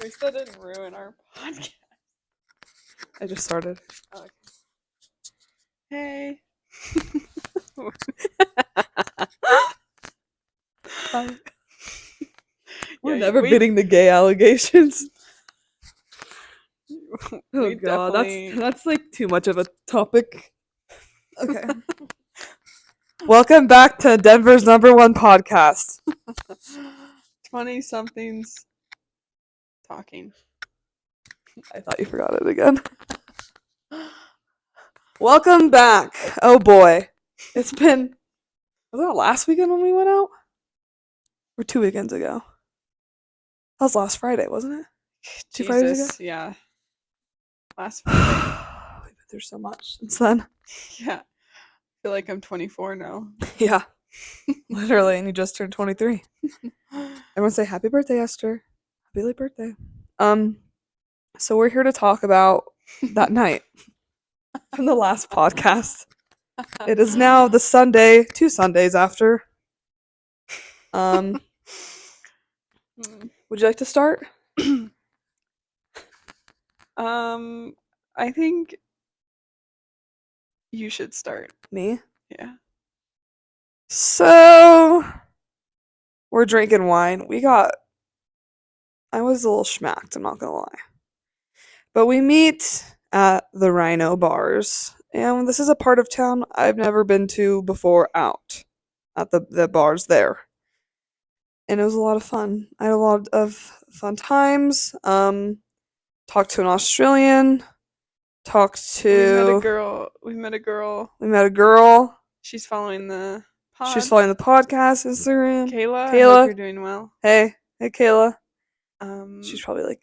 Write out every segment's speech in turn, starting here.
least that didn't ruin our podcast. I just started. Okay. Hey. We're never bidding the gay allegations. Oh We god, definitely- that's like too much of a topic. Okay. Welcome back to Denver's #1 podcast. 20-somethings talking. I thought you forgot it again. Welcome back. Oh boy. It's been... Was that last weekend when we went out? Or 2 weekends ago? That was last Friday, wasn't it? 2 Fridays ago? Yeah. Last Friday. We've been through so much since then. Yeah. I feel like I'm 24 now. Yeah. Literally, and you just turned 23. Everyone say happy birthday, Esther. Happy late birthday. So we're here to talk about that night from the last podcast. It is now the Sunday, 2 Sundays after. Would you like to start? I think you should start. Me? Yeah. So we're drinking wine. I was a little schmacked, I'm not gonna lie. But we meet at the Rhino Bars. And this is a part of town I've never been to before out at the bars there. And it was a lot of fun. I had a lot of fun times. Talked to an Australian. Talked to... We met a girl. We met a girl. She's following the pod. She's following the podcast Instagram. Kayla. I Kayla. hope you're doing well. Hey Kayla. She's probably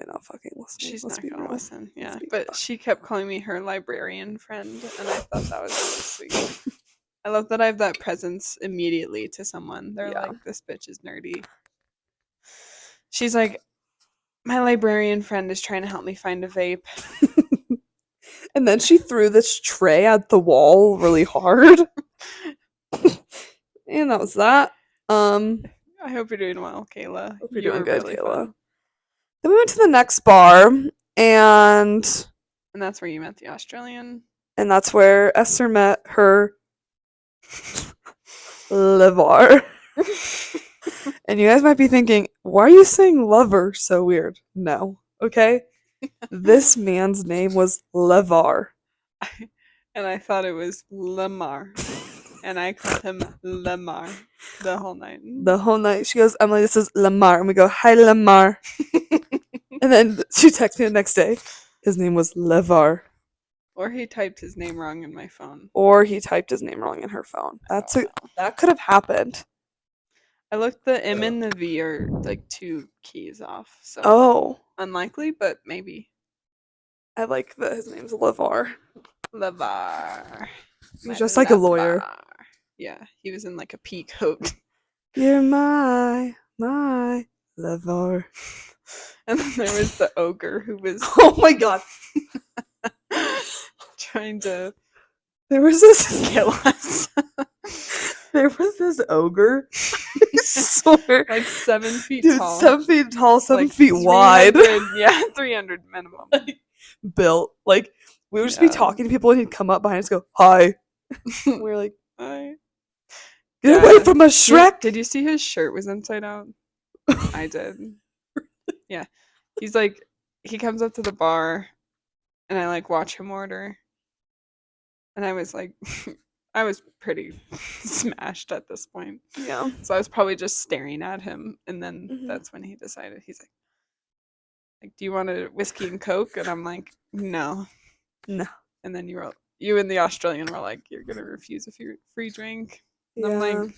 not fucking listening. She's Let's not be gonna real. listen. Yeah, Let's be but real. she kept calling me her librarian friend, and I thought that was really sweet. I love that I have that presence immediately to someone. They're Yeah. like, "This bitch is nerdy." She's like, "My librarian friend is trying to help me find a vape." And then she threw this tray at the wall really hard. And that was that. I hope you're doing well, Kayla. Hope you're You doing were good, really Kayla. fun. Then we went to the next bar, and And that's where you met the Australian. that's where Esther met her Levar. And you guys might be thinking, why are you saying lover so weird? No, okay? This man's name was Levar. And I thought it was Lamar. And I called him Lamar the whole night. The whole night, she goes, Emily, this is Lamar. And we go, hi, Lamar. And then she texts me the next day. His name was Levar. Or he typed his name wrong in my phone. Or he typed his name wrong in her phone. That could have happened. I looked the M and the V are like 2 keys off. So Oh, unlikely, but maybe. I like that his name's Levar. Lavar. He's just like a lawyer. Lavar. Yeah, he was in like a pea coat. You're my Levar. And then there was the ogre who was Oh my god. trying to There was this kill us. There was this ogre. I swear. Like 7 feet Dude, tall. 7 feet tall, 7 like feet wide. 300 Yeah, 300 minimum. Built. Like, we would just be Yeah. talking to people and he'd come up behind us and go, hi. We were like, Hi. get Yeah. away from us, Shrek! Did you see his shirt was inside out? I did. Yeah. He's like, he comes up to the bar and I like watch him order. And I was like, I was pretty smashed at this point. Yeah. So I was probably just staring at him. And then Mhm. that's when he decided, he's like, do you want a whiskey and Coke? And I'm like, no. No. And then you and the Australian were like, you're going to refuse a free drink. And I'm Yeah. like,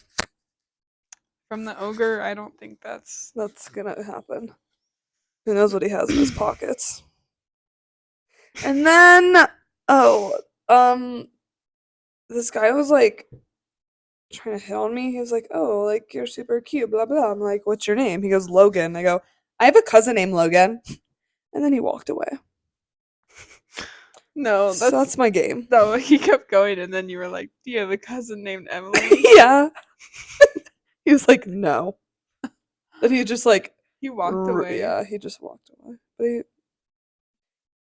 from the ogre, I don't think that's... That's gonna happen. Who knows what he has in his pockets. And then, this guy was like trying to hit on me. He was like, oh, like, you're super cute, blah, blah. I'm like, what's your name? He goes, Logan. I go, I have a cousin named Logan. And then he walked away. No, So that's my game. No, he kept going, and then you were like, do you have a cousin named Emily? Yeah. He was like, no. But he just like, He walked away. Yeah, he just walked away.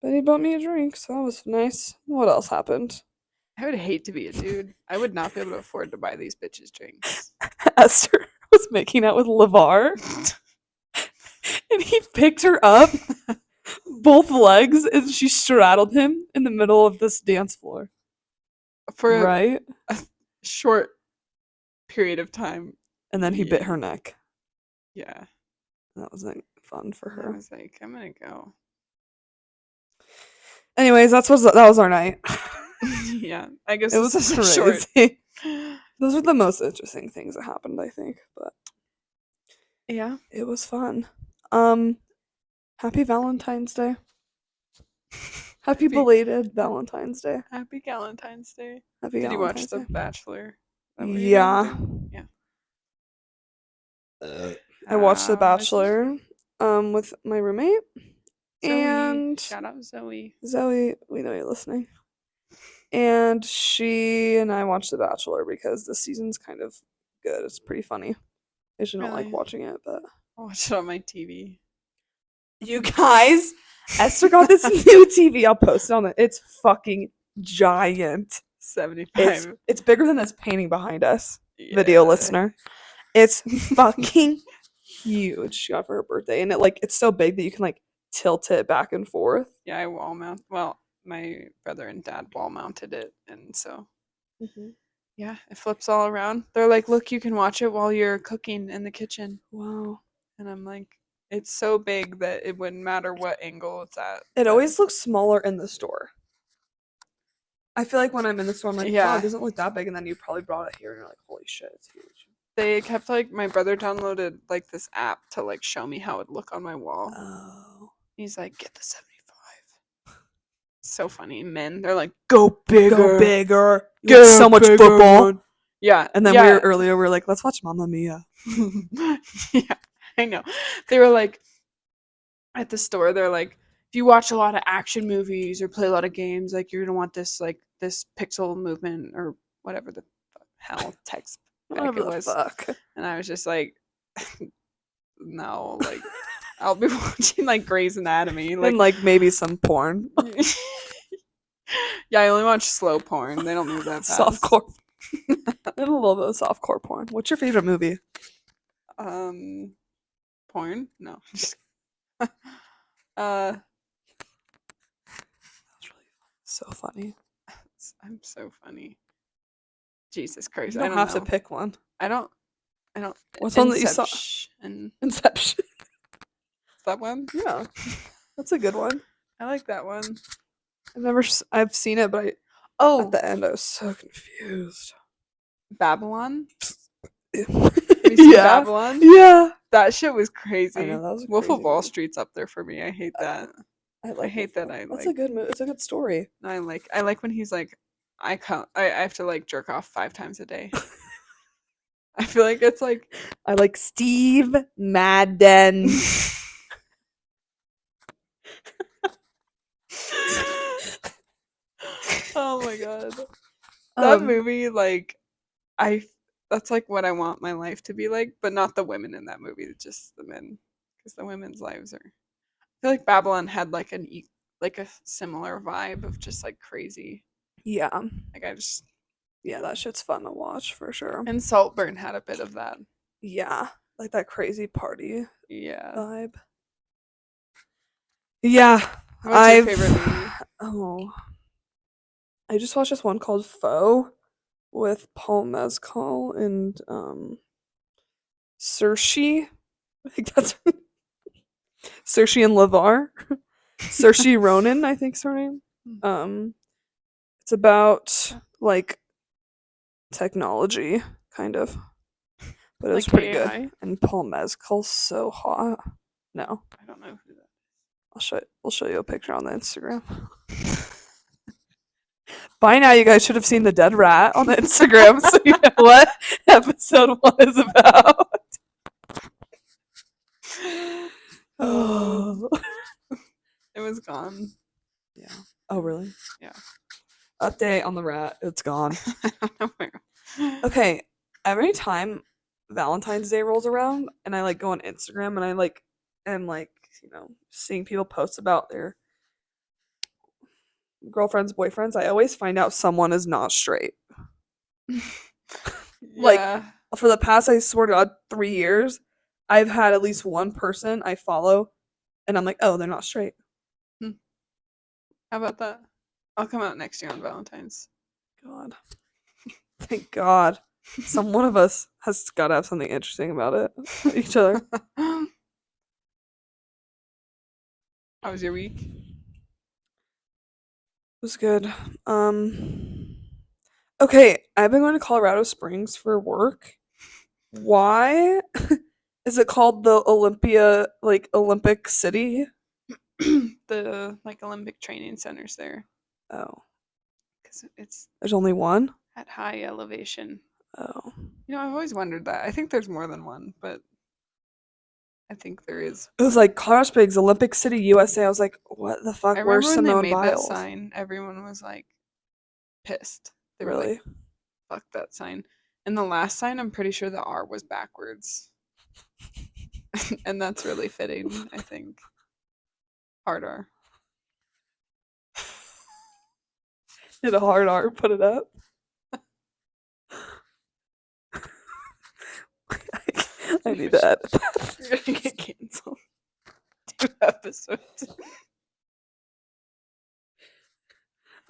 But he bought me a drink, so that was nice. What else happened? I would hate to be a dude. I would not be able to afford to buy these bitches drinks. Esther was making out with LeVar, and he picked her up, both legs, and she straddled him in the middle of this dance floor. For Right? a short period of time. And then he bit her Yeah. neck. Yeah. That was like fun for And I her. was like, I'm gonna go. Anyways, that was our night. Yeah. I guess It was this is a short. crazy. Those are the most interesting things that happened, I think. But Yeah. it was fun. Happy Valentine's Day. Happy belated Valentine's Day. Happy Valentine's Day. Happy Did you watch Valentine's The Day. Bachelor? Is that what you're Yeah. gonna do? Yeah. I watched The Missy? Bachelor with my roommate. Zoe. And Shout out Zoe. Zoe, we know you're listening. And she and I watched The Bachelor because this season's kind of good. It's pretty funny. I just don't like Really? watching it, but I watched it on my TV. you guys, Esther got this new TV. I'll post it on it. It's fucking giant. 75. It's bigger than this painting behind us. Video Yeah. listener. It's fucking huge. She got for her birthday, and it's so big that you can tilt it back and forth. Yeah, I wall mount. Well, my brother and dad wall mounted it, and so yeah, it flips all around. They're like, "Look, you can watch it while you're cooking in the kitchen." Wow. And I'm like, "It's so big that it wouldn't matter what angle it's at." It but- always looks smaller in the store. I feel like when I'm in the store, I'm like, wow, Yeah. it doesn't look that big, and then you probably brought it here, and you're like, holy shit, it's huge. They kept my brother downloaded this app to show me how it would look on my wall. Oh. He's like, "Get the 75." So funny, men. They're like, "Go bigger, Go bigger. You Get watch a so much bigger football. one." Yeah, And then yeah. we were like, let's watch Mamma Mia. Yeah, I know. They were like at the store. They're like, if you watch a lot of action movies or play a lot of games, you're gonna want this this pixel movement or whatever the hell text back Whatever it the was. fuck. And I was just like, no, I'll be watching Grey's Anatomy, And maybe some porn. Yeah, I only watch slow porn. They don't move that fast. Softcore. And a little bit of softcore porn. What's your favorite movie? Porn? No. That's really so funny. I'm so funny. Jesus Christ! You don't I have know. to pick one. I don't. What's one that you saw? And Inception. that one? Yeah, that's a good one. I like that one. I've seen it, but Oh, at the end I was so confused. Babylon. Have you seen Yeah, Babylon? yeah. That shit was crazy. I know, that was a Wolf of crazy Wall movie. Street's up there for me. I hate that. I hate that I That's a good movie. It's a good story. I like when he's like, I have to jerk off 5 times a day. I feel like it's like I like Steve Madden. Oh my god. That Um, movie, that's what I want my life to be like, but not the women in that movie, just the men, because the women's lives are. I feel like Babylon had a similar vibe of just crazy. Yeah, Yeah, that shit's fun to watch for sure. and Saltburn had a bit of that. Yeah, like that crazy party Yeah. vibe. Yeah, What's your favorite movie? Oh, I just watched this one called Foe with Paul Mescal and Saoirse. I think that's Saoirse and LeVar. Saoirse Ronan, I think's her name. It's about technology, kind of, but it was pretty AI? good. And Paul Mescal's so hot. No, I don't know who that. I'll show you a picture on the Instagram. By now, you guys should have seen the dead rat on the Instagram, so you know what episode 1 is about. Oh. It was gone. Yeah. Oh, really? Yeah. Update on the rat. It's gone. I don't know where. Okay. Every time Valentine's Day rolls around and I go on Instagram and I and like, seeing people post about their girlfriends, boyfriends, I always find out someone is not straight. Like, Yeah. for the past, I swear to God, 3 years, I've had at least one person I follow, and I'm like, oh, they're not straight. How about that? I'll come out next year on Valentine's. God. Thank God. Some one of us has got to have something interesting about it. Each other. How was your week? It was good. Okay, I've been going to Colorado Springs for work. Why is it called the Olympic City? The like Olympic training centers there Oh, because it's there's only one? at high elevation. Oh. I've always wondered that. I think there's more than one, but I think there is It was one. like Colorado Springs, Olympic City, USA. I was like, what the fuck? I Where's remember when they Simone made that Biles? sign, everyone was like pissed. They were Really? like, "Fuck that sign." And the last sign, I'm pretty sure the R was backwards, and that's really fitting. I think hard R. Did a hard R put it up? I need to edit that. You're gonna get canceled. 2 episodes.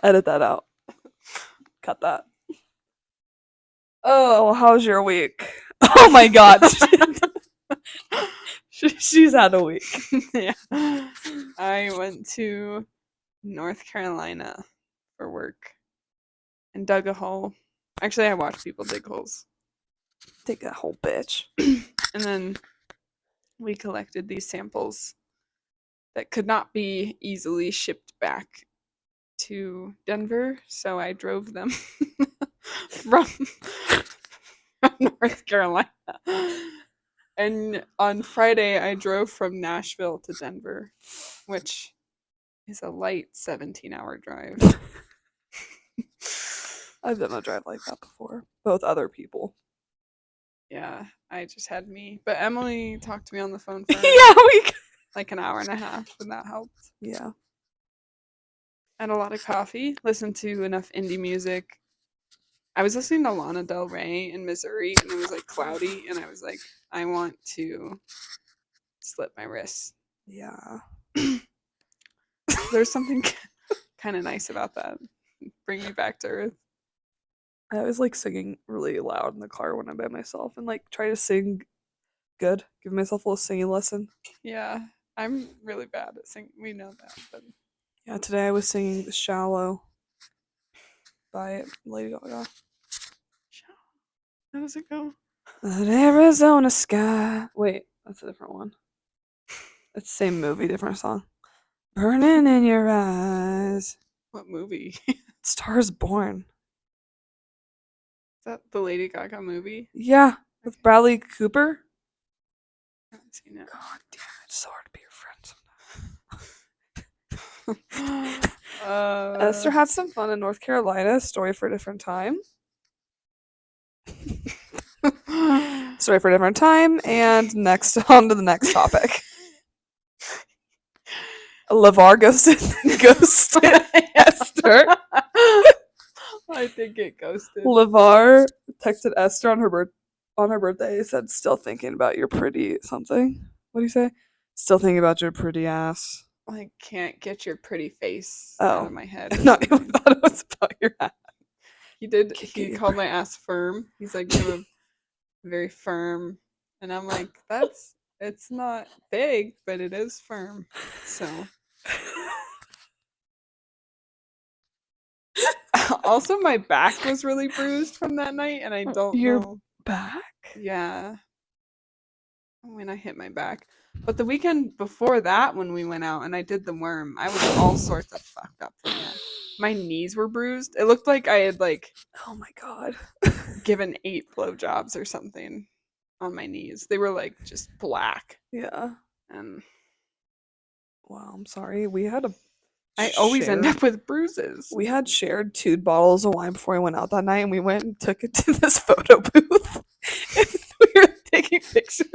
Edit that out. Cut that. Oh, how's your week? Oh my God. She's had a week. Yeah. I went to North Carolina for work and dug a hole. Actually, I watched people dig holes. Take that whole bitch. And then we collected these samples that could not be easily shipped back to Denver, so I drove them from North Carolina. And on Friday, I drove from Nashville to Denver, which is a light 17-hour drive. I've done a drive like that before. Both other people. Yeah, I just had me. But Emily talked to me on the phone for Yeah, like an hour and a half, and that helped. Yeah. Had a lot of coffee, listened to enough indie music. I was listening to Lana Del Rey in Missouri, and it was like cloudy, and I was like, I want to slit my wrists. Yeah. There's something kind of nice about that. Bring me back to earth. I always like singing really loud in the car when I'm by myself and like try to sing good. Give myself a little singing lesson. Yeah, I'm really bad at singing. We know that, but Yeah, today I was singing The Shallow by Lady Gaga. how does it go? That Arizona sky. Wait, that's a different one. It's the same movie, different song. Burning in your eyes. What movie? Stars Born. Is that the Lady Gaga movie? Yeah, with Bradley Cooper. I haven't seen it. God damn it, it's so hard to be your friend sometimes. uh, Esther had some fun in North Carolina. Story for a different time. Story for a different time. And next, on to the next topic. LeVar ghosted Esther. I think it ghosted. LeVar texted Esther on her birthday. He said, "Still thinking about your pretty something." What do you say? Still thinking about your pretty ass. I can't get your pretty face Oh. out of my head. or No, I something. thought it was about your ass. He did. Kiki. He called my ass firm. He's like, you have a very firm, and I'm like, it's not big, but it is firm. So. Also, my back was really bruised from that night, and I don't Your know. back? Yeah. When I hit my back. But the weekend before that, when we went out and I did the worm, I was all sorts of fucked up from that. My knees were bruised. It looked like I had like Oh my god. given 8 blowjobs or something on my knees. They were like just black. Yeah. And Wow, I'm sorry. We had a I always end shared- up with bruises. We had shared 2 bottles of wine before we went out that night, and we went and took it to this photo booth. And we were taking pictures.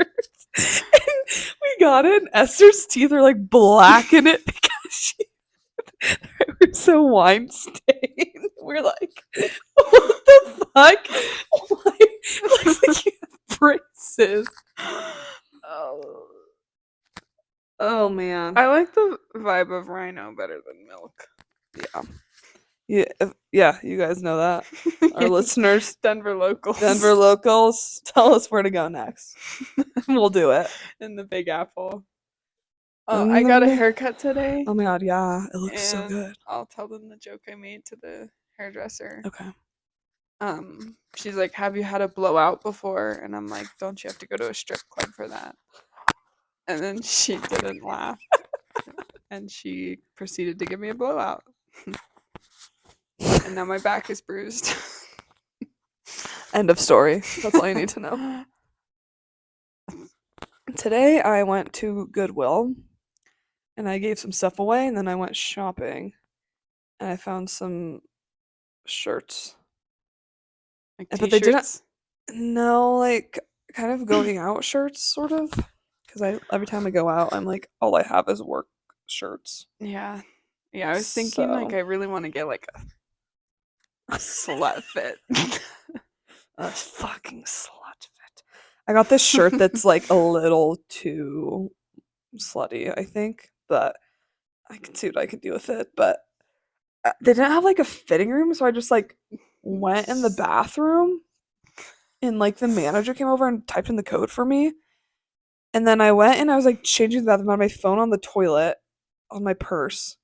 And we got it, and Esther's teeth are like black in it because they were so wine stained. We're like, what the fuck? Why? Like, you have braces. Oh. Oh man. I like the vibe of Rhino better than Milk. Yeah. Yeah, you guys know that. Our listeners, Denver locals. Denver locals, tell us where to go next. We'll do it. In the Big Apple. Oh, I got a haircut today. Oh my god, yeah. It looks so and good. I'll tell them the joke I made to the hairdresser. Okay. She's like, "Have you had a blowout before?" And I'm like, "Don't you have to go to a strip club for that?" And then she didn't laugh. And she proceeded to give me a blowout. And now my back is bruised. End of story. That's all you need to know. Today I went to Goodwill and I gave some stuff away and then I went shopping and I found some shirts. Like But they didn't t-shirts? no, like kind of going out shirts sort of because every time I go out I'm like all I have is work shirts. Yeah. Yeah, I was thinking like So- I really want to get like a slut fit. A fucking slut fit. I got this shirt that's like a little too slutty, I think, but I can see what I could do with it. But they didn't have like a fitting room, so I just like went in the bathroom and like the manager came over and typed in the code for me. And then I went and I was like changing the bathroom on my phone on the toilet on my purse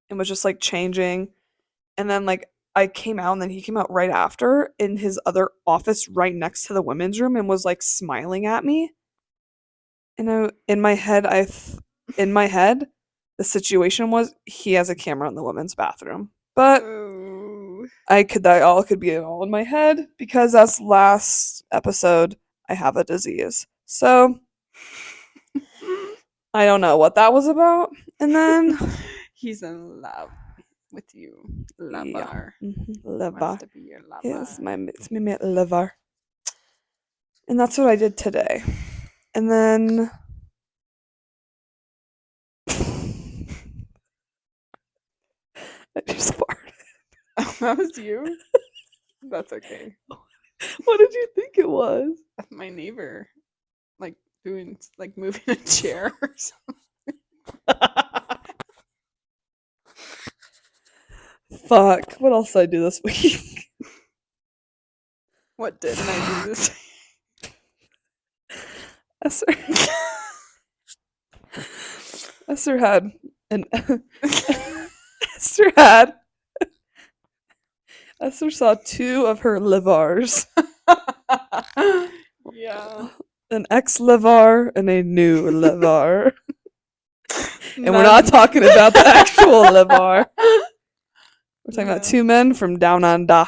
and was just like changing. And then like I came out and then he came out right after in his other office right next to the women's room and was like smiling at me. And in my head, the situation was he has a camera in the women's bathroom. But Ooh. that all could be all in my head because as last episode, I have a disease. So I don't know what that was about. And then He's in love with you. Lover. yeah, Wants liver. to be your lover. It's my mate liver. And that's what I did today. And then I just farted. That was you? That's okay. What did you think it was? My neighbor, like doing like moving a chair or something. Fuck. What else did I do this week? What didn't I do this? Esther. Esther had an Esther had Esther saw two of her livars. Yeah. An ex-livar and a new livar. And we're not talking about the actual livar. We're talking about two men from down under.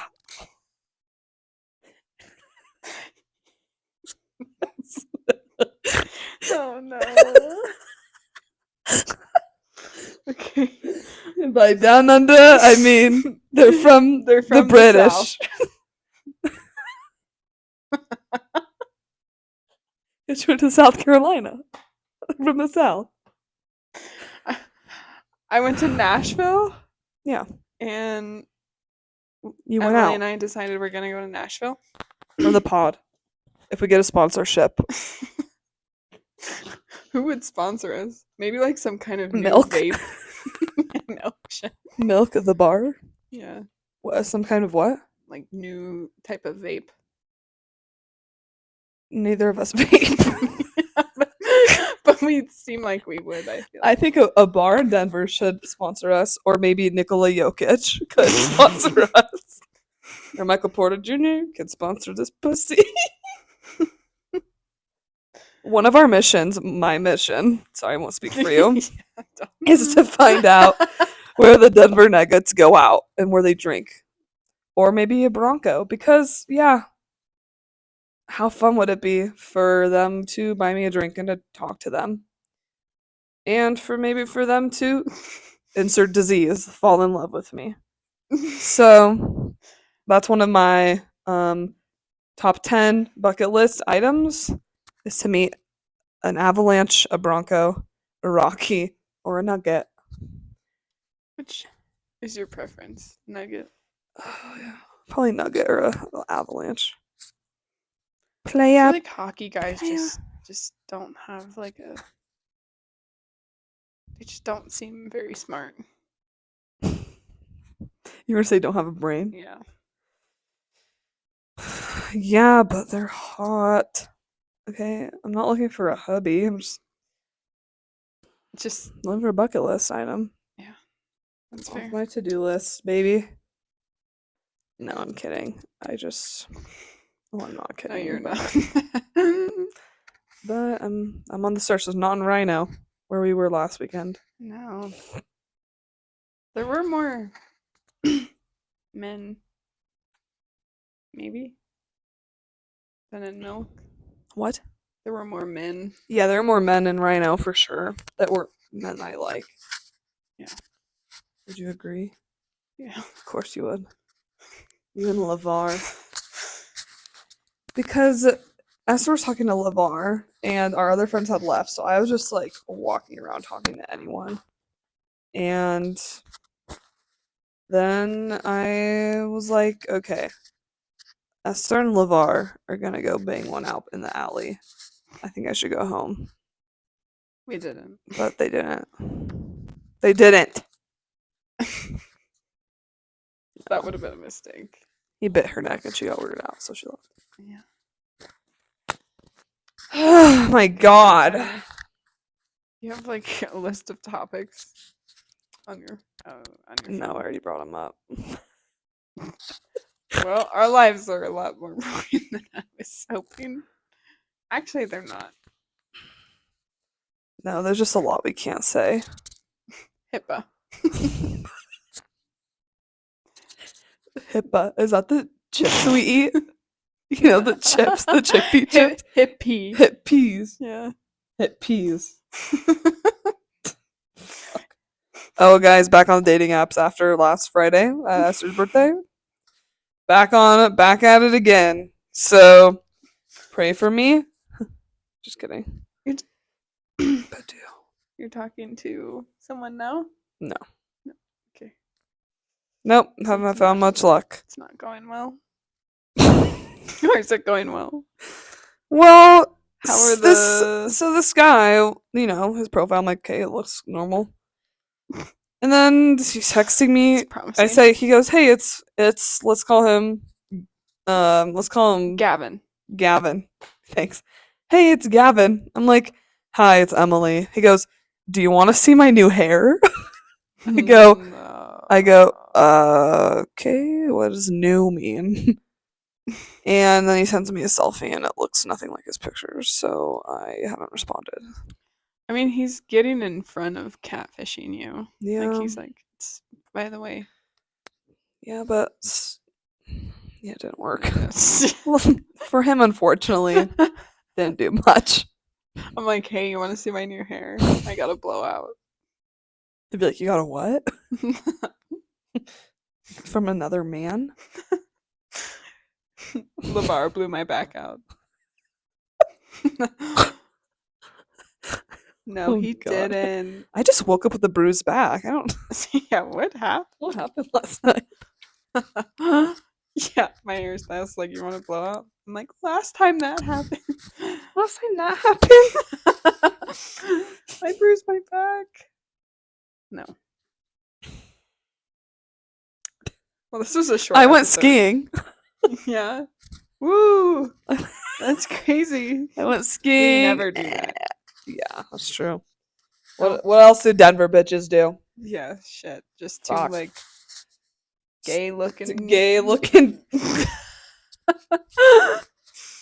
Oh no. Okay. And by down under, I mean they're from They're from the British. It's from to South Carolina. From the South. I went to Nashville. Yeah. And You went Emily out and I decided we're gonna go to Nashville. for the pod. If we get a sponsorship. Who would sponsor us? Maybe like some kind of new Milk. vape. Milk shit. Milk of the bar? Yeah. What, some kind of what? Like new type of vape. Neither of us vape. But we seem like we would, I feel. I think a bar in Denver should sponsor us, or maybe Nikola Jokic could sponsor us. Or Michael Porter Jr. could sponsor this pussy. One of our missions, my mission, sorry, I won't speak for you, Yeah, don't. is to find out where the Denver Nuggets go out and where they drink. Or maybe a Bronco. Because, yeah, how fun would it be for them to buy me a drink and to talk to them? And for them to insert disease, fall in love with me. So that's one of my top 10 bucket list items is to meet an Avalanche, a Bronco, a Rocky, or a Nugget. Which is your preference? Nugget. Oh, yeah. Probably Nugget or a Avalanche. I Play feel up. like hockey guys Playa. just don't have like a. They just don't seem very smart. You were to say don't have a brain? Yeah. Yeah, but they're hot. Okay, I'm not looking for a hubby. I'm just Just looking for a bucket list item. that's Off fair. my to-do list, baby. No, I'm kidding. Well, I'm not No, kidding. you're but, not. But I'm on the search. It's not in Rhino, where we were last weekend. No. There were more men, maybe, than in Milk. What? There were more men. Yeah, there are more men in Rhino for sure that were men I like. Yeah. Would you agree? Yeah. Of course you would. You and LeVar. Because Esther was talking to LeVar and our other friends had left, so I was just like walking around talking to anyone. And then I was like, okay, Esther and LeVar are gonna go bang one out in the alley. I think I should go home. We didn't. But they didn't. They didn't. That would have been a mistake. He bit her neck and she got weirded out, so she left. Yeah. Oh my god. You have like a list of topics on your No, I phone. already brought him up. Well, our lives are a lot more boring than I was hoping. Actually, they're not. No, there's just a lot we can't say. HIPAA. HIPAA. Is that the chips we eat? You know, the chips, the chickpea chips? Hippie. Hip peas. Yeah. Hip peas. Oh, guys, back on the dating apps after last Friday, Esther's birthday. Back on it, back at it again. So, pray for me. Just kidding. You're But do. You're talking to someone now? No. Okay. Nope, haven't found much luck. It's not going well. Or is it going well? Well, How are this guy, you know, his profile, I'm like, okay, it looks normal. And then he's texting me. It's promising. I say, he goes, hey, it's let's call him Gavin. Gavin. Thanks. Hey, it's Gavin. I'm like, hi, it's Emily. He goes, do you want to see my new hair? I go, okay, what does new mean? And then he sends me a selfie and it looks nothing like his pictures, so I haven't responded. I mean, he's getting in front of catfishing you. Yeah. Like, he's like, by the way. Yeah, but yeah, it didn't work. Yes. For him, unfortunately, didn't do much. I'm like, hey, you want to see my new hair? I got a blowout. They'd be like, you got a what? From another man? LeVar blew my back out. No, Oh, he God. didn't. I just woke up with a bruised back. I don't. Yeah, what happened? What happened last night? Yeah, my hairstylist like, you want to blow up? I'm like, last time that happened. Last time that happened? I bruised my back. No. Well, this was a short. I went episode. skiing. Yeah. Woo! That's crazy. I went skiing. We never do that. Yeah, that's true. Oh. What else do Denver bitches do? Yeah, shit. Just too Fuck. like gay looking. Gay looking.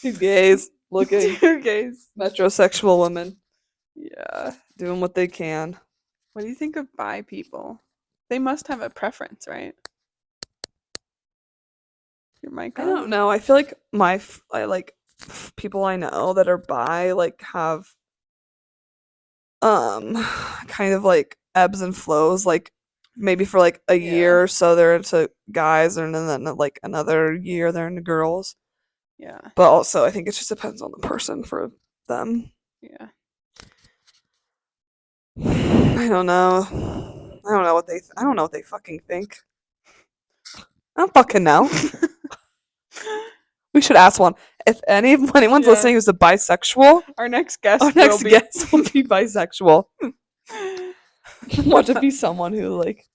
Two gays looking. Two gays. Metrosexual women Yeah. doing what they can. What do you think of bi people? They must have a preference, right? Your mic I on? don't know. I feel like people I know that are bi like have kind of like ebbs and flows, like maybe for like a year or so they're into guys and then like another year they're into girls. Yeah. But also I think it just depends on the person for them. Yeah. I don't know. I don't know what they. I don't know what they fucking think. I don't fucking know. We should ask one. If anyone's Yeah. listening who's a bisexual, Our next guest our next will be guest will be bisexual. Watch it be someone who like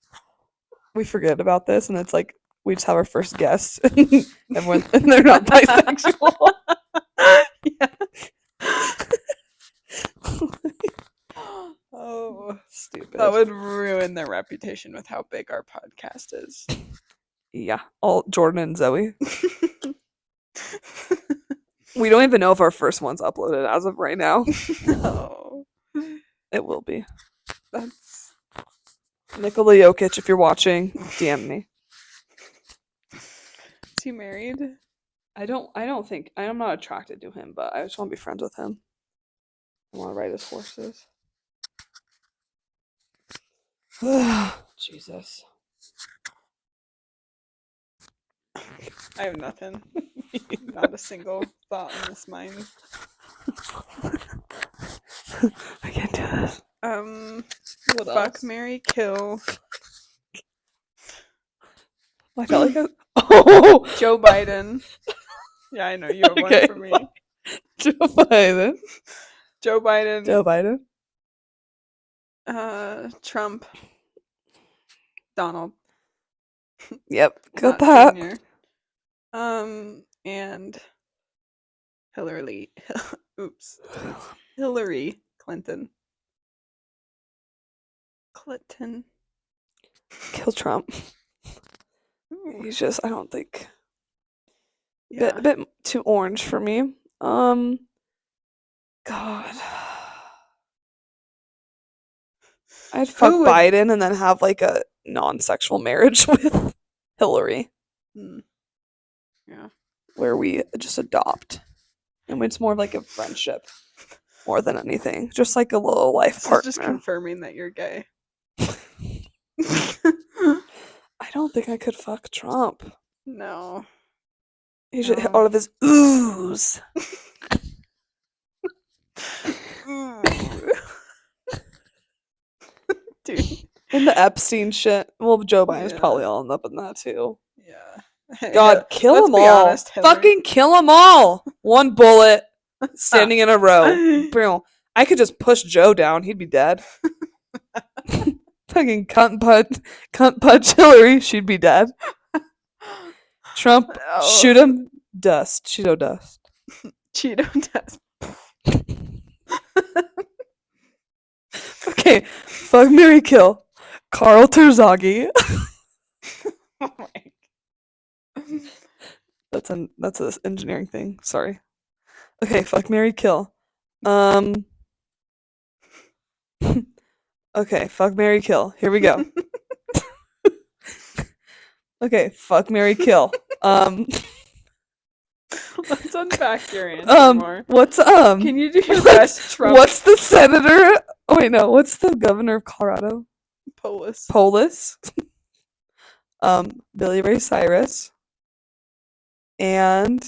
we forget about this, and it's like we just have our first guest, everyone, and they're not bisexual. Oh, Stupid. that would ruin their reputation with how big our podcast is. Yeah, all Jordan and Zoe. We don't even know if our first one's uploaded as of right now. No, It will be. that's Nikola Jokic, if you're watching, DM me. is he married? I don't think I'm not attracted to him, but I just want to be friends with him. I want to ride his horses. Jesus. I have nothing. Not a single thought in this mind. I can't do this. What Fuck, else? marry, kill. I felt like oh, Joe Biden. Yeah, I know you have Okay, one for me. Joe Biden. Joe Biden. Joe Biden. Trump. Donald. Yep, got Not that. Junior. And Hillary. Oops. Hillary Clinton. Kill Trump. Ooh, He's just I don't think yeah. a bit too orange for me. God. I'd fuck Who would- Biden and then have like a non-sexual marriage with Hillary, Hmm. Yeah. where we just adopt, and it's more of like a friendship more than anything, just like a little life This is partner. just confirming that you're gay. I don't think I could fuck Trump. No. He should No. all of his ooze. Ooh. Dude. And the Epstein shit. Well, Joe Biden's Yeah. probably all up in that too. Yeah. God, kill Let's them be all. honest, Hillary. Fucking kill them all. One bullet, standing in a row. Boom. I could just push Joe down. He'd be dead. Fucking cunt punch Hillary. She'd be dead. Trump, Oh. shoot him. Dust. Cheeto dust. Cheeto dust. Okay. Fuck, marry, kill. Carl Terzaghi. Oh my. That's an engineering thing. Sorry. Okay, fuck, marry, kill. Okay, fuck, marry, kill. Here we go. Okay, fuck, marry, kill. Let's unpack your answer more. What's Can you do your best Trump? What's the senator? Oh wait, no. What's the governor of Colorado? Polis? Polis. Billy Ray Cyrus. And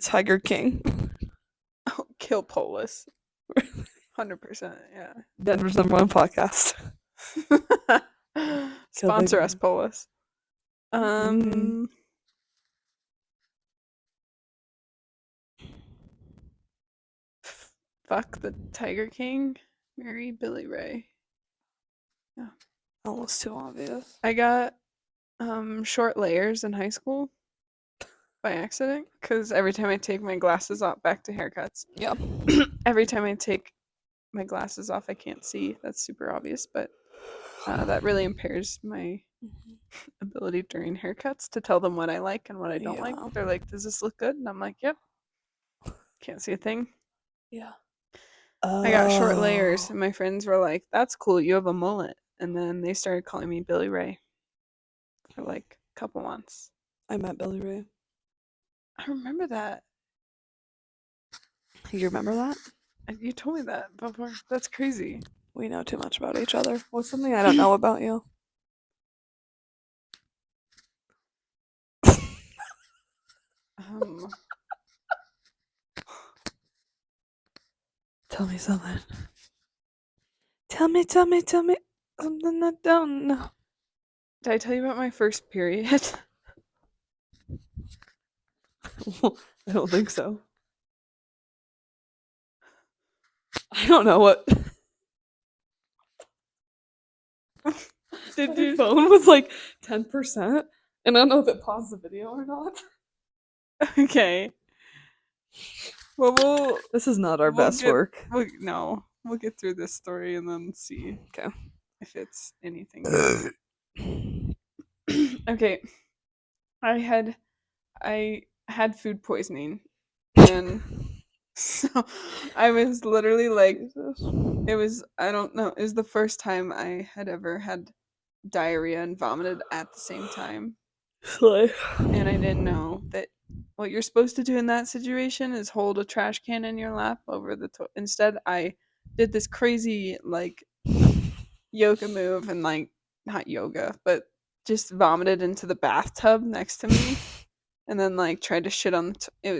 Tiger King. Oh, kill Polis. 100%. Yeah. Denver's #1 podcast. Sponsor Big us, Polis. Fuck the Tiger King. Marry Billy Ray. Almost too obvious. I got short layers in high school by accident because every time I take my glasses off, back to haircuts. Yeah. Every time I take my glasses off, I can't see. That's super obvious, but that really impairs my ability during haircuts to tell them what I like and what I don't like. Yeah. They're like, "Does this look good?" And I'm like, "Yep." Can't see a thing. Yeah. I got short layers, and my friends were like, "That's cool. You have a mullet." And then they started calling me Billy Ray for like a couple months. I met Billy Ray. I remember that. You remember that? You told me that before. That's crazy. We know too much about each other. What's something I don't know about you? Tell me something. Tell me something I don't know. Did I tell you about my first period? I don't think so. I don't know what. Did My you? phone was like 10%, and I don't know if it paused the video or not. Okay. Well, we'll This is not our we'll best get work. no. We'll get through this story and then see Okay. if it's anything good. Okay. I had food poisoning, and so I was literally like, it was, I don't know, it was the first time I had ever had diarrhea and vomited at the same time. Slay. And I didn't know that what you're supposed to do in that situation is hold a trash can in your lap over the instead I did this crazy like yoga move and like not yoga, but just vomited into the bathtub next to me and then like tried to shit on it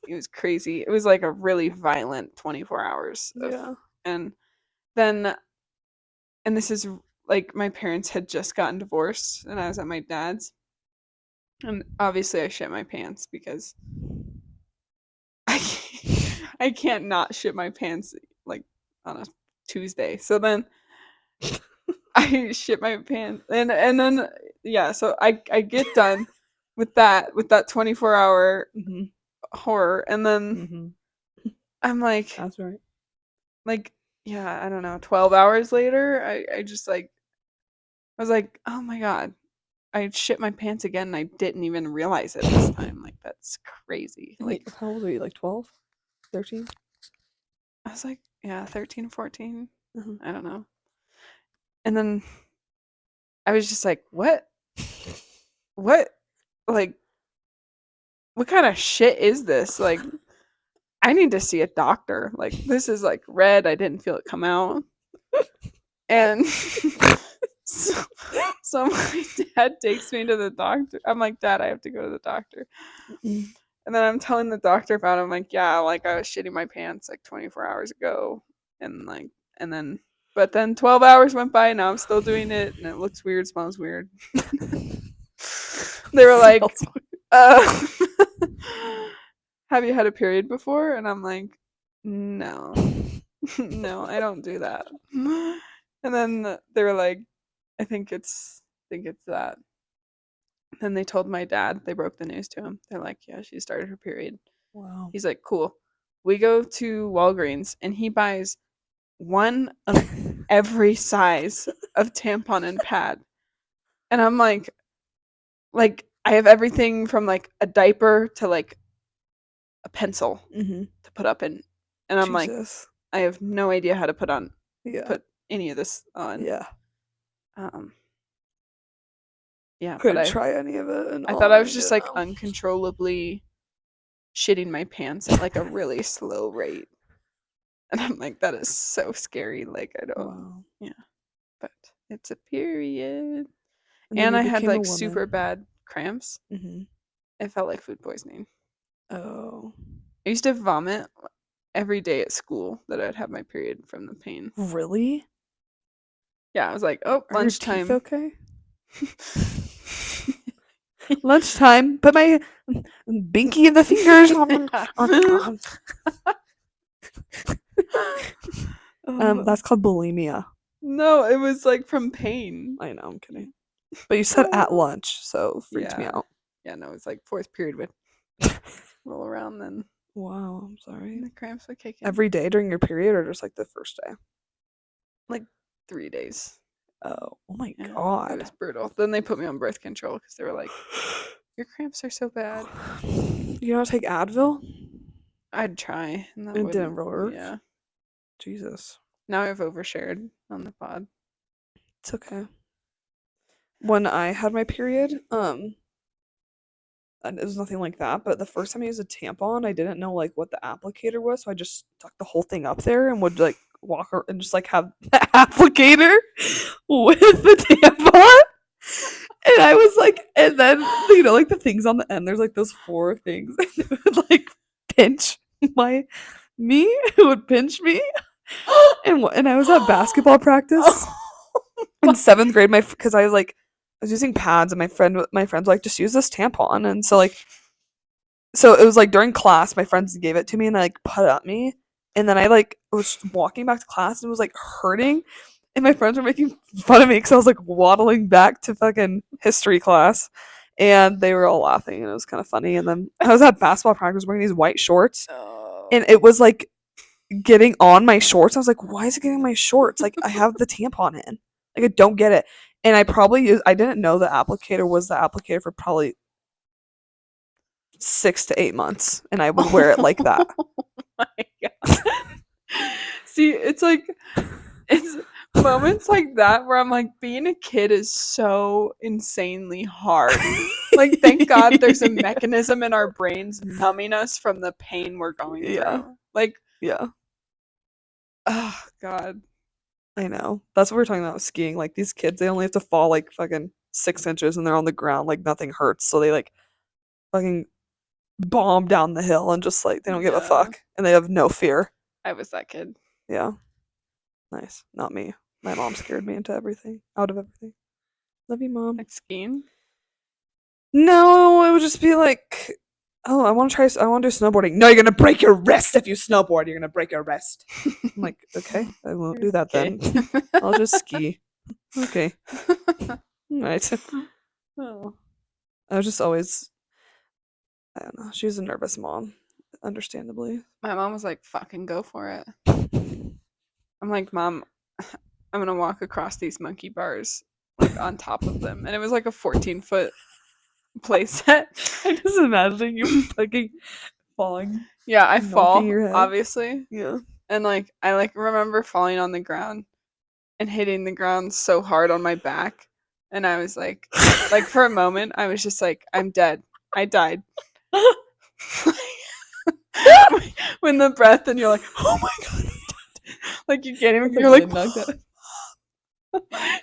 was crazy. It was like a really violent 24 hours of, Yeah. and then and this is like my parents had just gotten divorced and I was at my dad's. And obviously I shit my pants because I can't not shit my pants like on a Tuesday. So then I shit my pants and then yeah, so I get done with that 24-hour Mm-hmm. horror and then Mm-hmm. I'm That's right. like yeah, I don't know, 12 hours later I just like I was like, "Oh my god. I shit my pants again and I didn't even realize it this time." Like that's crazy. Like How old are you? Like 12? 13? I was like, yeah, 13, 14. Uh-huh. I don't know. And then I was just like, what? What? Like, what kind of shit is this? Like, I need to see a doctor. Like, this is like red. I didn't feel it come out. And so, so my dad takes me to the doctor. I'm like, Dad, I have to go to the doctor. Mm. And then I'm telling the doctor about it. I'm like, yeah, like I was shitting my pants like 24 hours ago. And like, and then, but then 12 hours went by and now I'm still doing it and it looks weird, smells weird. They were like, Smells uh, have you had a period before? And I'm like, no, no, I don't do that. And then they were like, I think it's that. Then they told my dad, they broke the news to him. They're like, yeah, she started her period. Wow. He's like, cool. We go to Walgreens and he buys one of every size of tampon and pad. And I'm like I have everything from like a diaper to like a pencil Mm-hmm. to put up in. And I'm like, Jesus. I have no idea how to Yeah. put any of this on. Yeah. Um yeah, but Couldn't try any of it. And I thought I was I just didn't like know. uncontrollably shitting my pants at like a really slow rate. And I'm like, that is so scary. Like I don't Wow. yeah. But it's a period. And then And you I had became a like super woman. bad cramps. Mm-hmm. It felt like food poisoning. Oh. I used to vomit every day at school that I'd have my period from the pain. Really? Yeah, I was like, oh, Are your teeth lunchtime. okay? Lunchtime. Put my binky in the fingers. That's called bulimia. No, it was like from pain. I know, I'm kidding. But you said at lunch, so it freaked me Yeah. out. Yeah, no, it's like fourth period would roll around then Wow, I'm sorry. and the cramps would kick in. Every day during your period or just like the first day? Like 3 days. Oh my Yeah, god. it was brutal. Then they put me on birth control because they were like, your cramps are so bad. You know how to take Advil? I'd try, and that It wouldn't didn't work. Yeah. Jesus. Now I've overshared on the pod. It's okay. When I had my period, and it was nothing like that, but the first time I used a tampon, I didn't know like what the applicator was, so I just stuck the whole thing up there and would like and just like have the applicator with the tampon. And I was like, and then like the things on the end, there's like those four things, and it would like pinch my me would pinch me, and I was at basketball practice in 7th grade. Because I was using pads, and my friends were like, just use this tampon, and so it was like during class, my friends gave it to me and they like put it on me, and then I like was walking back to class and it was like hurting, and my friends were making fun of me because I was like waddling back to fucking history class, and they were all laughing and it was kind of funny. And then I was at basketball practice wearing these white shorts, and it was like getting on my shorts. I was like, why is it getting on my shorts? Like I have the tampon in, like I don't get it. And I didn't know the applicator was the applicator for probably 6 to 8 months, and I would wear it like that. Oh my god. See, it's moments like that where I'm like, being a kid is so insanely hard. Like, thank God there's a mechanism in our brains numbing us from the pain we're going Yeah. through. Like, Yeah, oh god. I know. That's what we're talking about with skiing. Like these kids, they only have to fall like fucking 6 inches and they're on the ground like nothing hurts. So they like fucking bomb down the hill and just like they don't give a Yeah. fuck and they have no fear. I was that kid. Yeah, nice. Not me. My mom scared me into everything, out of everything. Love you, mom. Like skiing. No, it would just be like, oh, I want to try. I want to do snowboarding. No, you're gonna break your wrist if you snowboard. You're gonna break your wrist. I'm like, okay, I won't do that Okay. then. I'll just ski. Okay, all right. Oh. I was just always, I don't know. She was a nervous mom, understandably. My mom was like, fucking go for it. I'm like, Mom, I'm gonna walk across these monkey bars, like on top of them. And it was like a 14-foot play set. I'm just imagining you fucking falling, Yeah, I knocking fall, your head. obviously. Yeah. And like I like remember falling on the ground and hitting the ground so hard on my back. And I was like for a moment, I was just like, I'm dead. I died. When the breath and you're like, oh my god, I'm dead. Like you can't even. You're like, knocked out.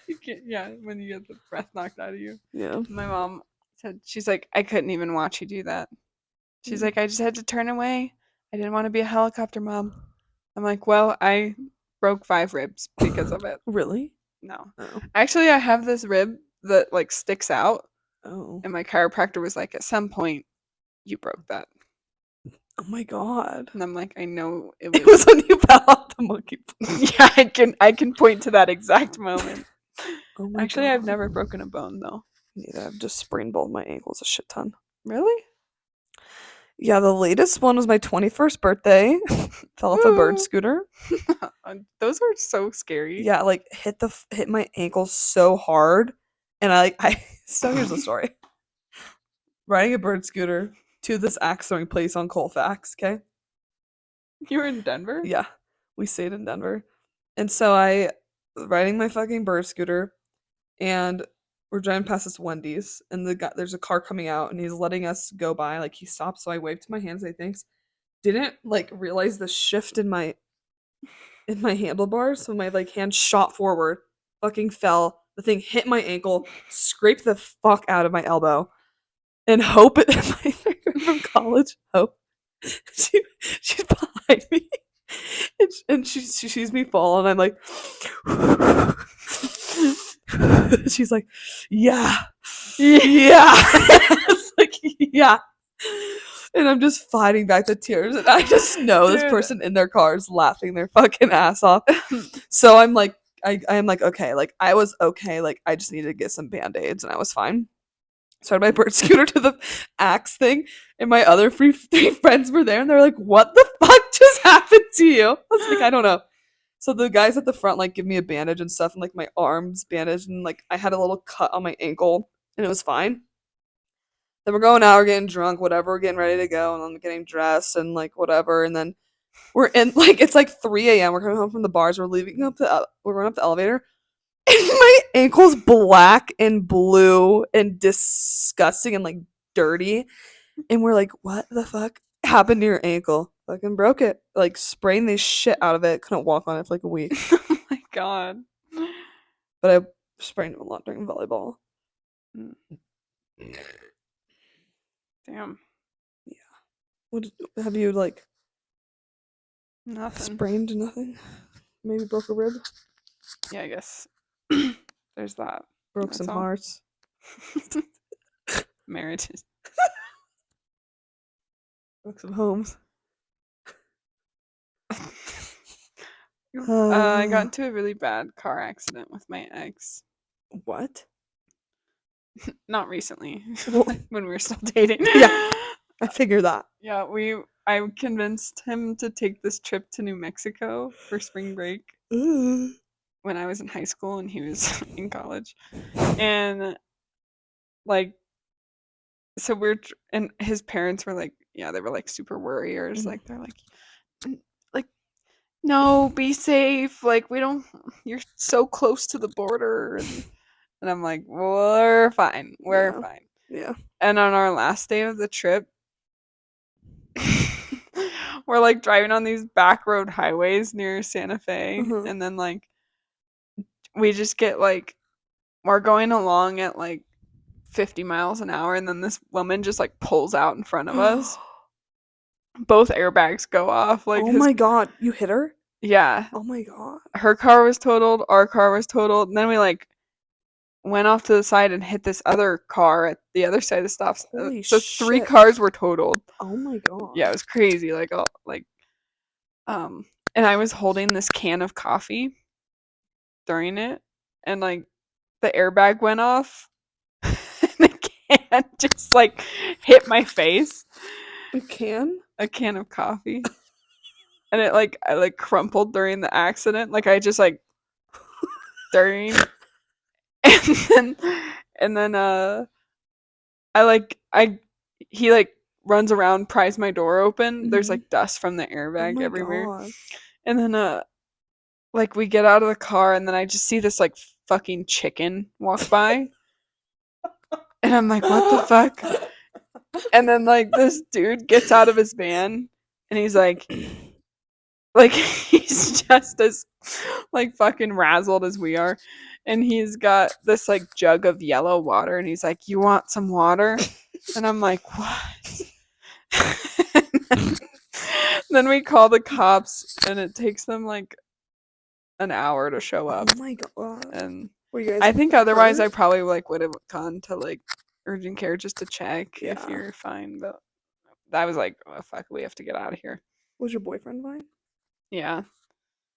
you can't. Yeah, when you get the breath knocked out of you. Yeah. My mom said she's like, I couldn't even watch you do that. She's like, I just had to turn away. I didn't want to be a helicopter mom. I'm like, well, I broke 5 ribs because of it. Really? No. Oh. Actually, I have this rib that like sticks out, Oh. and my chiropractor was like, at some point, you broke that. Oh my god. And I'm like, I know it It was. was when you fell off the monkey. Yeah, I can point to that exact moment. Oh my Actually, god. I've never broken a bone though. Neither. I've just sprained both my ankles a shit ton. Really? Yeah, the latest one was my 21st birthday. Fell off a bird Woo! scooter. Those are so scary. Yeah, like hit my ankle so hard, and I so here's the story. Riding a bird scooter to this axe throwing place on Colfax. Okay. You were in Denver? Yeah, we stayed in Denver, and so I riding my fucking bird scooter, and we're driving past this Wendy's, and there's a car coming out, and he's letting us go by. Like he stopped, so I waved to my hands. I thanks. Didn't like realize the shift in my handlebars, so my like hand shot forward, fucking fell. The thing hit my ankle, scraped the fuck out of my elbow, and Hope my friend from college, Hope, she's behind me, and she sees me fall, and I'm like, she's like, yeah, yeah, it's like yeah. And I'm just fighting back the tears, and I just know this Dude. person in their car is laughing their fucking ass off. So I'm like, I am like, okay, like I was okay, like I just needed to get some band-aids, and I was fine. So I had my bird scooter to the axe thing, and my other three friends were there, and they're like, "What the fuck just happened to you?" I was like, "I don't know." So the guys at the front like give me a bandage and stuff, and like my arms bandaged, and like I had a little cut on my ankle, and it was fine. Then we're going out, we're getting drunk, whatever, we're getting ready to go, and I'm getting dressed and like whatever, and then we're in like it's like 3 a.m. We're coming home from the bars, we're going up the elevator, and my ankle's black and blue and disgusting and like dirty, and we're like, what the fuck happened to your ankle? Fucking broke it, like sprained the shit out of it. Couldn't walk on it for like a week, Oh my god. but I sprained it a lot during volleyball. Mm. Damn. What have you like? Nothing. Sprained nothing. Maybe broke a rib. Yeah, I guess. There's that. Broke That's some all. hearts. Marriages. Broke some homes. I got into a really bad car accident with my ex. What? Not recently. Well, When we were still dating. Yeah. I figured that. Yeah, I convinced him to take this trip to New Mexico for spring break Ooh. when I was in high school and he was in college. And like so and his parents were like, yeah, they were like super worriers. Mhm. Like they're like like no, be safe. Like we don't you're so close to the border and I'm like, we're fine. We're Yeah. fine. Yeah. And on our last day of the trip, we're like driving on these back road highways near Santa Fe, Mhm. and then like we just get like we're going along at like 50 miles an hour, and then this woman just like pulls out in front of us. Both airbags go off. Like Oh my god, you hit her? yeah, Oh my god. her car was totaled, our car was totaled, and then we like went off to the side and hit this other car at the other side of the stop. Holy So 3 shit. cars were totaled. Oh my god. Yeah, it was crazy. Like and I was holding this can of coffee during it, and like the airbag went off, and the can just like hit my face. You can? A can of coffee, and it like I like crumpled during the accident. Like I just like during, and then and then I like I he like runs around, pries my door open. There's Mhm. like dust from the Oh airbag my everywhere, god. and then like we get out of the car, and then I just see this like fucking chicken walk by, and I'm like, what the fuck? And then like this dude gets out of his van, and he's like he's just as like fucking razzled as we are, and he's got this like jug of yellow water, and he's like, you want some water? And I'm like, what? Then we call the cops, and it takes them like an hour to show up. Oh my god. And Were you guys I think otherwise I hurt? probably like would have gone to like urgent care just to check if Yeah. you're fine. But I was like, oh fuck, we have to get out of here. Was your boyfriend fine? Yeah,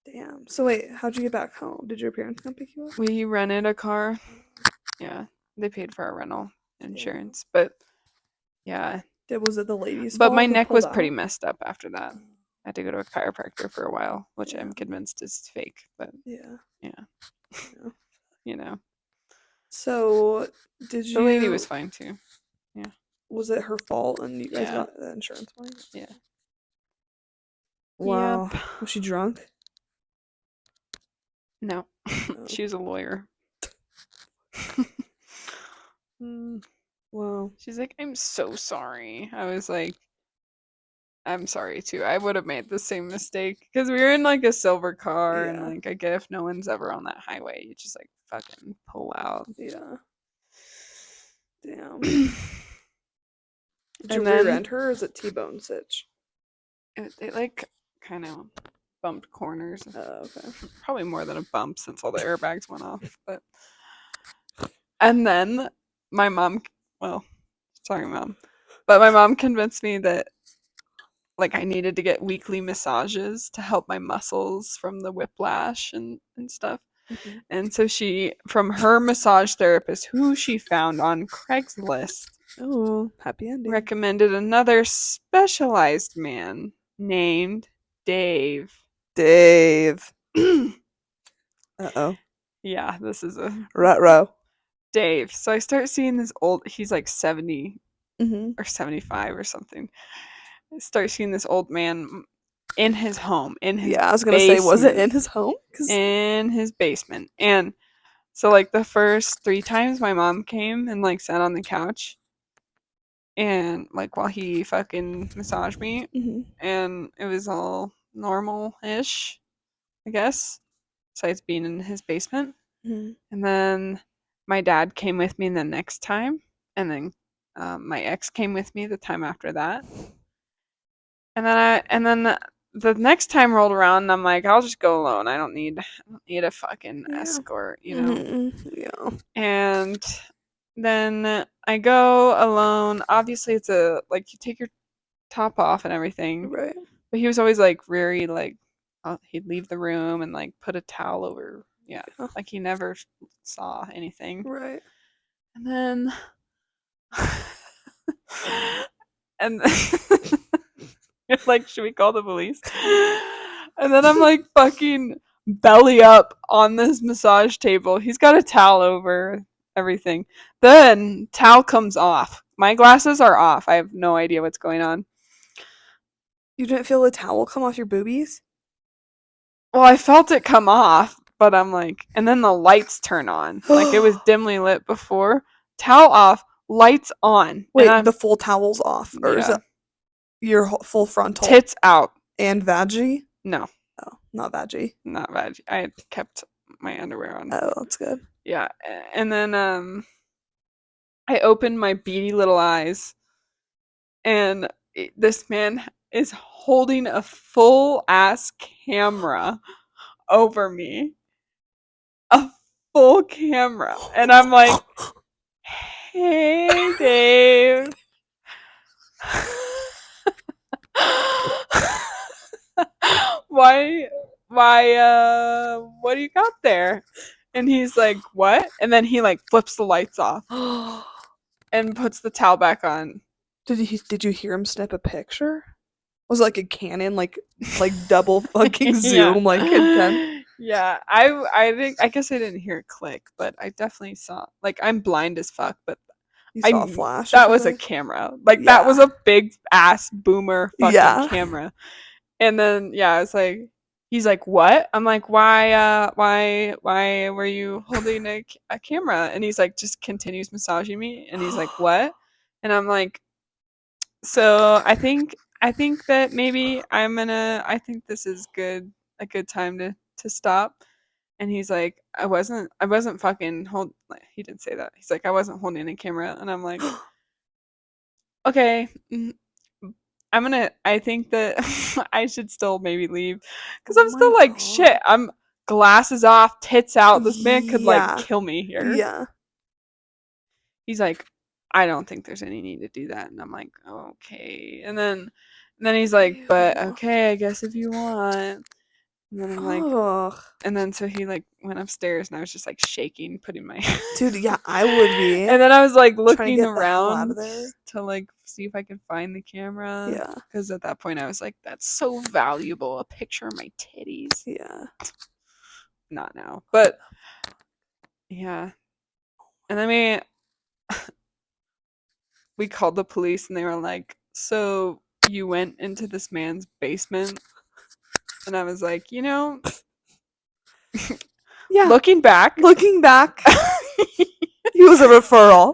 Damn. So wait, how'd you get back home? Did your parents come pick you up? we rented a car. Yeah, they paid for our rental insurance, but yeah, Was it the lady's but fault my who neck pulled was pretty out? messed up after that. I had to go to a chiropractor for a while, which I'm Yeah. convinced is fake, but Yeah. yeah, Yeah. you know, So did the lady you was fine too. was it her fault and you guys Yeah. got the insurance money? Yeah. Wow. Yep. Was she drunk? No, No. she was a lawyer. Mm. Wow. She's like, I'm so sorry. I was like, I'm sorry too. I would have made the same mistake because we were in like a silver car, and Yeah. like I get if no one's ever on that highway, you just like fucking pull out. Yeah. Damn. And Did you then rear end her or is it T-bone sitch? it like kind of bumped corners. Okay. Probably more than a bump since all the airbags went off. But and then my mom, well, sorry mom, but my mom convinced me that like I needed to get weekly massages to help my muscles from the whiplash and stuff. Mhm. And so she, from her massage therapist, who she found on Craigslist, Oh, happy ending. recommended another specialized man named Dave. Dave. Uh-oh. Yeah, this is a Ruh-roh. Dave. So I start seeing this old, he's like 70 Mm-hmm. or 75 or something. I start seeing this old man in his home, in his Yeah, I was gonna say, was it in basement. his home? 'Cause In his basement. And so like the first 3 times my mom came and like sat on the couch and like while he fucking massaged me, Mhm. and it was all normal-ish, I guess, besides being in his basement. Mhm. And then my dad came with me the next time, and then my ex came with me the time after that. And then the next time rolled around, and I'm like, I'll just go alone. I don't need a fucking Yeah. escort, you know. Yeah. And then I go alone. Obviously, it's like you take your top off and everything. Right. But he was always like very like he'd leave the room and like put a towel over. Yeah, Yeah. like he never saw anything. Right. And then and you're like, should we call the police? And then I'm like fucking belly up on this massage table. He's got a towel over everything. Then towel comes off. My glasses are off. I have no idea what's going on. You didn't feel the towel come off your boobies? Well, I felt it come off, but I'm like, and then the lights turn on. Like it was dimly lit before. Towel off, lights on. Wait, the full towel's off, or is Yeah. it your full frontal Tits out. and vaggie? No, Oh, not vaggie. not vag. I had kept my underwear on. Oh, that's good. Yeah, and then I opened my beady little eyes, and this man is holding a full ass camera over me. A full camera. And I'm like, hey, Dave. What do you got there? And he's like, what? And then he like flips the lights off and puts the towel back on. Did you hear him snap a picture? Was it like a Canon, like double fucking Yeah. zoom, like intense? Yeah, I guess I didn't hear it click, but I definitely saw. Like I'm blind as fuck, but You saw a flash. that was a camera. Like that was Yeah. a big ass boomer fucking Yeah. camera. And then yeah, it's like he's like, "What?" I'm like, "Why were you holding a camera?" And he's like just continues massaging me and he's like, "What?" And I'm like, "So, I think that maybe I think this is a good time to stop." And he's like, I wasn't fucking like, he didn't say that. He's like, I wasn't holding a camera. And I'm like, okay, I think that I should still maybe leave. Because Oh I'm still my like, God. shit, I'm glasses off, tits out. This man could Yeah. like kill me here. Yeah. He's like, I don't think there's any need to do that. And I'm like, okay. And then he's like, but Ew. okay, I guess if you want. And then I'm like, Ugh. and then so he like went upstairs and I was just like shaking, putting my Dude, yeah, I would be. And then I was like Trying to looking get the hell out around of there. to like see if I could find the camera. Yeah. Because at that point I was like, that's so valuable. A picture of my titties. Yeah. Not now. But yeah. And then we called the police and they were like, so you went into this man's basement? And I was like, you know, Yeah. looking back, Looking back, he was a referral.